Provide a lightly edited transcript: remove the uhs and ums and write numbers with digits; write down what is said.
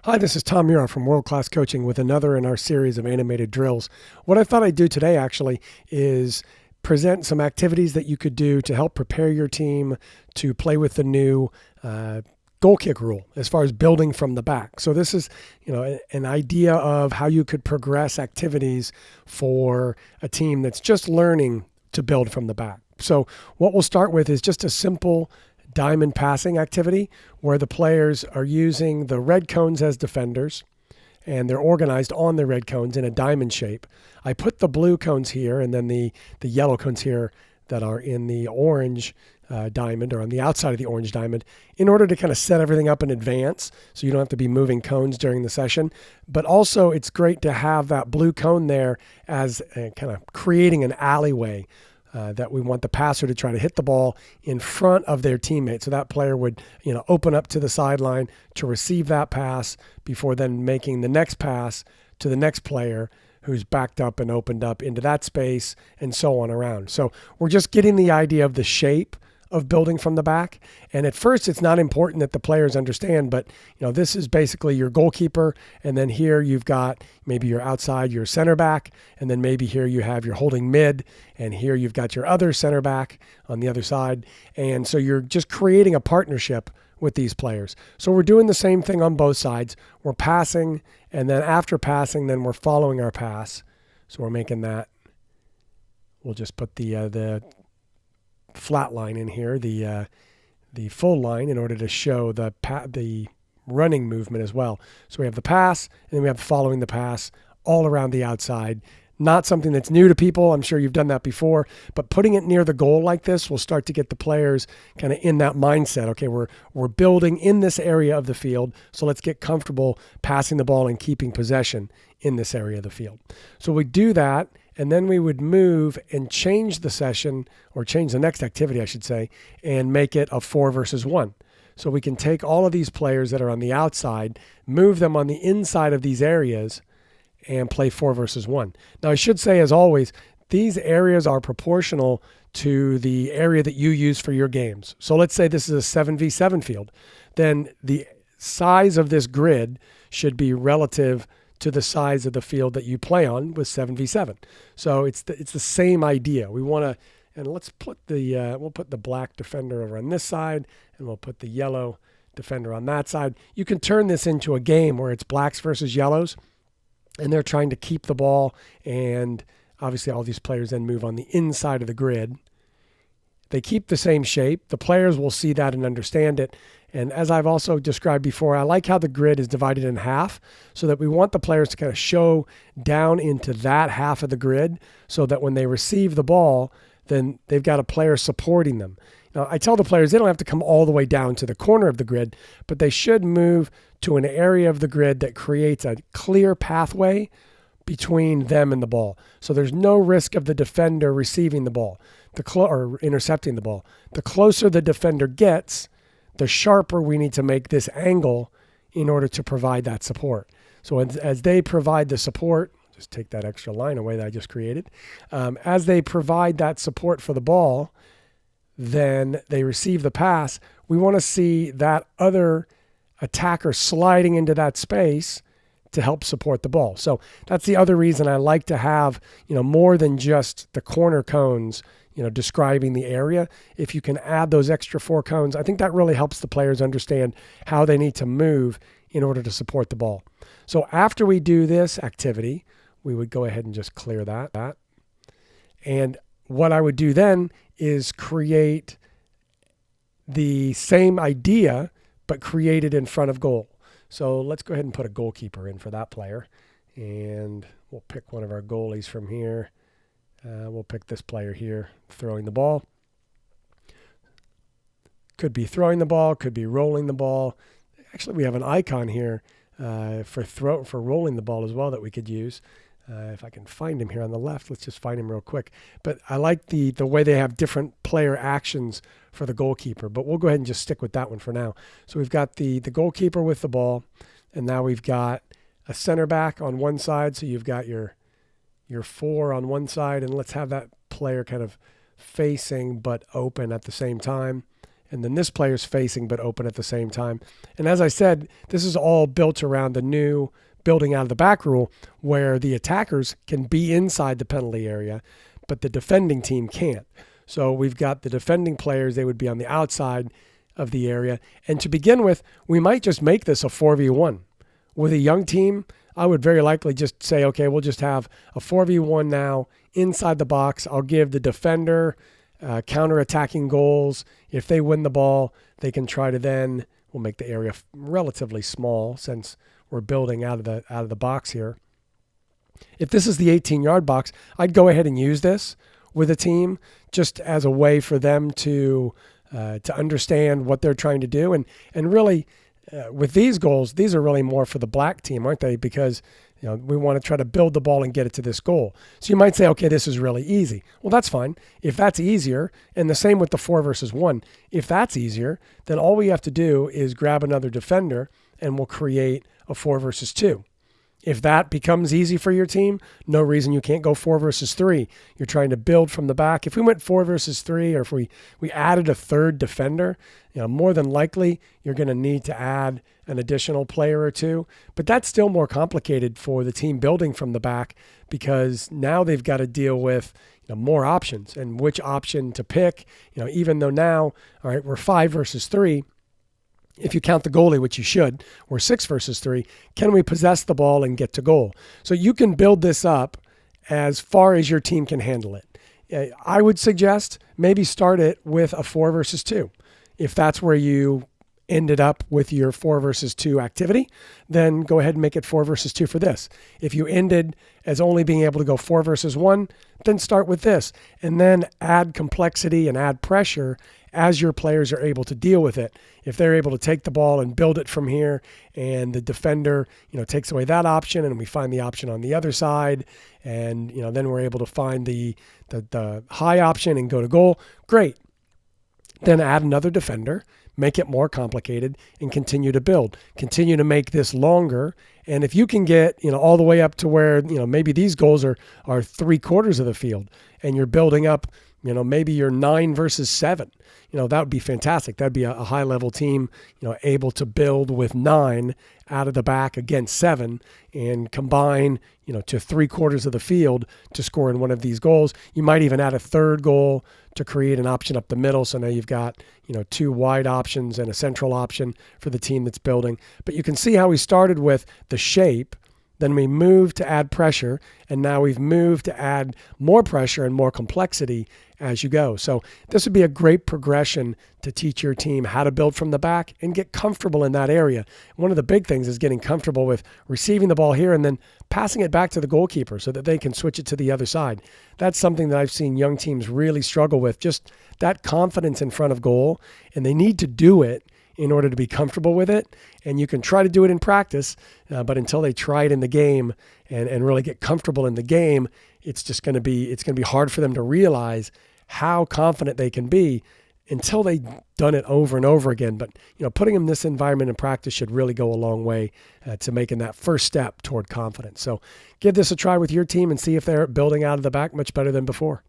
Hi, this is Tom Mura from World Class Coaching with another in our series of animated drills. What I thought I'd do today actually is present some activities that you could do to help prepare your team to play with the new goal kick rule as far as building from the back. So this is, an idea of how you could progress activities for a team that's just learning to build from the back. So what we'll start with is just a simple diamond passing activity where the players are using the red cones as defenders and they're organized on the red cones in a diamond shape. I put the blue cones here and then the yellow cones here that are in the orange diamond or on the outside of the orange diamond in order to kind of set everything up in advance so you don't have to be moving cones during the session. But also it's great to have that blue cone there as kind of creating an alleyway that we want the passer to try to hit the ball in front of their teammate. So that player would, open up to the sideline to receive that pass before then making the next pass to the next player who's backed up and opened up into that space and so on around. So we're just getting the idea of the shape of building from the back. And at first, it's not important that the players understand, but this is basically your goalkeeper. And then here you've got maybe your outside, your center back. And then maybe here you have your holding mid. And here you've got your other center back on the other side. And so you're just creating a partnership with these players. So we're doing the same thing on both sides. We're passing, and then after passing, then we're following our pass. So we're making that. We'll just put the flat line in here, the full line, in order to show the running movement as well. So we have the pass, and then we have following the pass all around the outside. Not something that's new to people. I'm sure you've done that before, but putting it near the goal like this will start to get the players kind of in that mindset. Okay, we're building in this area of the field, so let's get comfortable passing the ball and keeping possession in this area of the field. So we do that, and then we would move and change the session, or change the next activity, I should say, and make it a 4 versus 1. So we can take all of these players that are on the outside, move them on the inside of these areas, and play 4 versus 1. Now, I should say, as always, these areas are proportional to the area that you use for your games. So let's say this is a 7v7 field. Then the size of this grid should be relative to the size of the field that you play on with 7v7. So it's the same idea. We want to, and let's put we'll put the black defender over on this side, and we'll put the yellow defender on that side. You can turn this into a game where it's blacks versus yellows, and they're trying to keep the ball, and obviously all these players then move on the inside of the grid. They keep the same shape. The players will see that and understand it. And as I've also described before, I like how the grid is divided in half so that we want the players to kind of show down into that half of the grid so that when they receive the ball, then they've got a player supporting them. Now, I tell the players they don't have to come all the way down to the corner of the grid, but they should move to an area of the grid that creates a clear pathway between them and the ball. So there's no risk of the defender receiving the ball or intercepting the ball. The closer the defender gets, the sharper we need to make this angle in order to provide that support. So as they provide the support, just take that extra line away that I just created. As they provide that support for the ball, then they receive the pass. We want to see that other attacker sliding into that space to help support the ball. So that's the other reason I like to have, more than just the corner cones, describing the area. If you can add those extra 4 cones, I think that really helps the players understand how they need to move in order to support the ball. So after we do this activity, we would go ahead and just clear that. And what I would do then is create the same idea, but create it in front of goal. So let's go ahead and put a goalkeeper in for that player. And we'll pick one of our goalies from here. We'll pick this player here, throwing the ball. Could be throwing the ball, could be rolling the ball. Actually, we have an icon here for rolling the ball as well that we could use. If I can find him here on the left, let's just find him real quick. But I like the way they have different player actions for the goalkeeper, but we'll go ahead and just stick with that one for now. So we've got the goalkeeper with the ball, and now we've got a center back on one side. So you've got your 4 on one side, and let's have that player kind of facing but open at the same time. and then this player's facing but open at the same time. And as I said, this is all built around the new building out of the back rule, where the attackers can be inside the penalty area, but the defending team can't. So we've got the defending players, they would be on the outside of the area. And to begin with, we might just make this a 4v1. With a young team, I would very likely just say, okay, we'll just have a 4v1 now inside the box. I'll give the defender counter-attacking goals. If they win the ball, they can try to then, we'll make the area relatively small since we're building out of the box here. If this is the 18-yard box, I'd go ahead and use this with a team just as a way for them to understand what they're trying to do. And really, with these goals, these are really more for the black team, aren't they? Because we want to try to build the ball and get it to this goal. So you might say, okay, this is really easy. Well, that's fine. If that's easier, and the same with the 4 versus 1, if that's easier, then all we have to do is grab another defender and we'll create a 4 versus 2. If that becomes easy for your team, no reason you can't go 4 versus 3. You're trying to build from the back. If we went 4 versus 3, or if we added a third defender, more than likely you're going to need to add an additional player or two. But that's still more complicated for the team building from the back, because now they've got to deal with more options and which option to pick. Even though now, all right, we're 5 versus 3. If you count the goalie, which you should, we're 6 versus 3. Can we possess the ball and get to goal? So you can build this up as far as your team can handle it. I would suggest maybe start it with a 4 versus 2. If that's where you ended up with your 4 versus 2 activity, then go ahead and make it 4 versus 2 for this. If you ended as only being able to go 4 versus 1, then start with this, and then add complexity and add pressure as your players are able to deal with it. If they're able to take the ball and build it from here, and the defender, takes away that option, and we find the option on the other side, and then we're able to find the high option and go to goal, great. Then add another defender, make it more complicated, and continue to build. Continue to make this longer. And if you can get, all the way up to where, maybe these goals are 3/4 of the field, and you're building up, maybe you're 9 versus 7, that would be fantastic. That'd be a high level team, able to build with 9 out of the back against 7 and combine, to 3/4 of the field to score in one of these goals. You might even add a third goal to create an option up the middle. So now you've got, 2 wide options and a central option for the team that's building. But you can see how we started with the shape. Then we moved to add pressure, and now we've moved to add more pressure and more complexity as you go. So this would be a great progression to teach your team how to build from the back and get comfortable in that area. One of the big things is getting comfortable with receiving the ball here and then passing it back to the goalkeeper so that they can switch it to the other side. That's something that I've seen young teams really struggle with, just that confidence in front of goal, and they need to do it in order to be comfortable with it. And you can try to do it in practice, but until they try it in the game and really get comfortable in the game, it's going to be hard for them to realize how confident they can be until they've done it over and over again. But putting them in this environment in practice should really go a long way to making that first step toward confidence. So give this a try with your team and see if they're building out of the back much better than before.